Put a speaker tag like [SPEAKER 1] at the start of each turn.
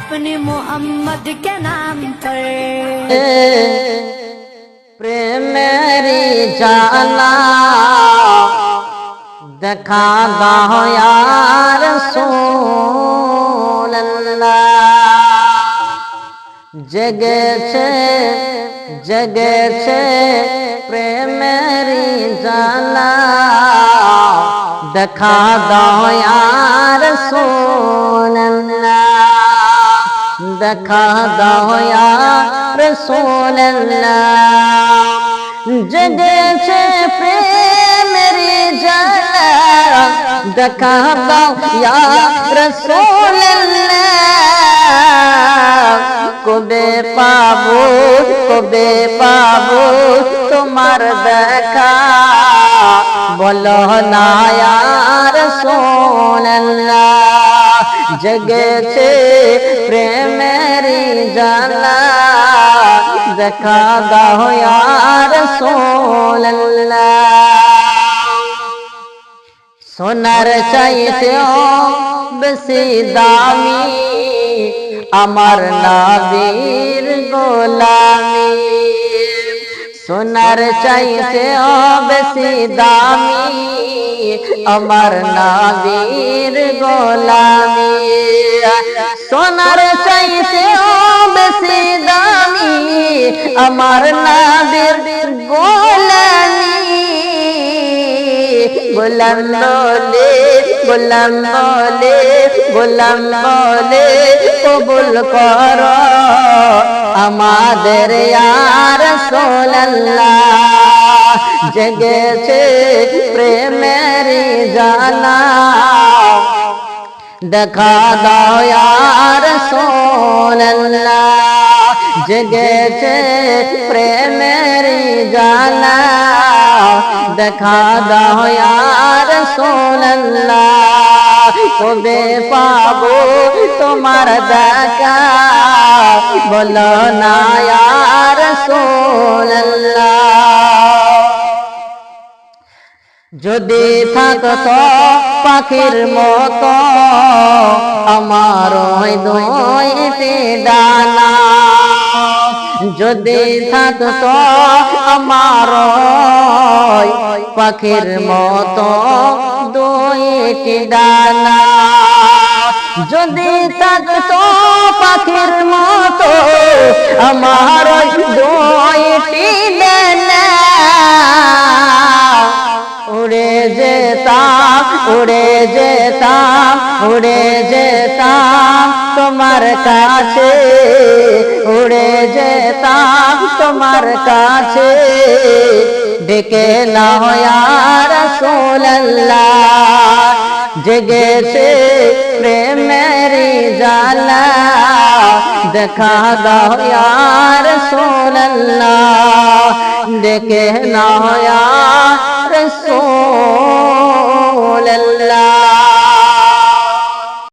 [SPEAKER 1] अपने मोहम्मद के नाम पर।
[SPEAKER 2] प्रेम मेरी जाना देखा दो या रसूल अल्लाह। जगेছে जगेছে प्रेम मेरी जाना देखा दो या रसूल अल्लाह। देखा दो या रसूल अल्लाह। जगेছে प्रेम मेरी जाना देखा दो या रसूल अल्लाह। কবে পাবো তোমার দেখা বলো না ইয়া রাসূলুল্লাহ। জেগেছে প্রেমেরি জানা দেখা দাও ইয়া রাসূলুল্লাহ। সোনার চাইতেও বেশি দামি আমার নবীর গোলামি। সোনার চাইতেও বেশি দামি আমার নবীর গোলামি। সোনার চাইতেও বেশি দামি আমার নবীর গোলামি। গোলাম বলে গোলাম বলে গোলাম বলে কবুল করো আমাদের ইয়া রাসূলুল্লাহ। জেগেছে প্রেমেরি জানা দেখা দাও ইয়া রাসূলুল্লাহ। জেগেছে প্রেমেরি জানা দেখা দাও ইয়া রাসূলুল্লাহ। কবে পাবো তোমার দেখা বলো না ইয়া রাসূলুল্লাহ। যদি থাকতো পাখির মতো আমার দুইটি ডানা। যদি থাকতো আমার পাখির মতো দুইটি ডানা। যদি থাকতো পাখির মতো আমার দুইটি ডানা। উড়ে যেতাম উড়ে যেতাম উড়ে যেতাম তোমার কাছে। উড়ে যেতাম তোমার কাছে ডেকে নাও ইয়া রাসূলুল্লাহ। জেগেছে প্রেমেরি জালা দেখা দাও ইয়া রাসূলুল্লাহ। ডেকে নাও ইয়া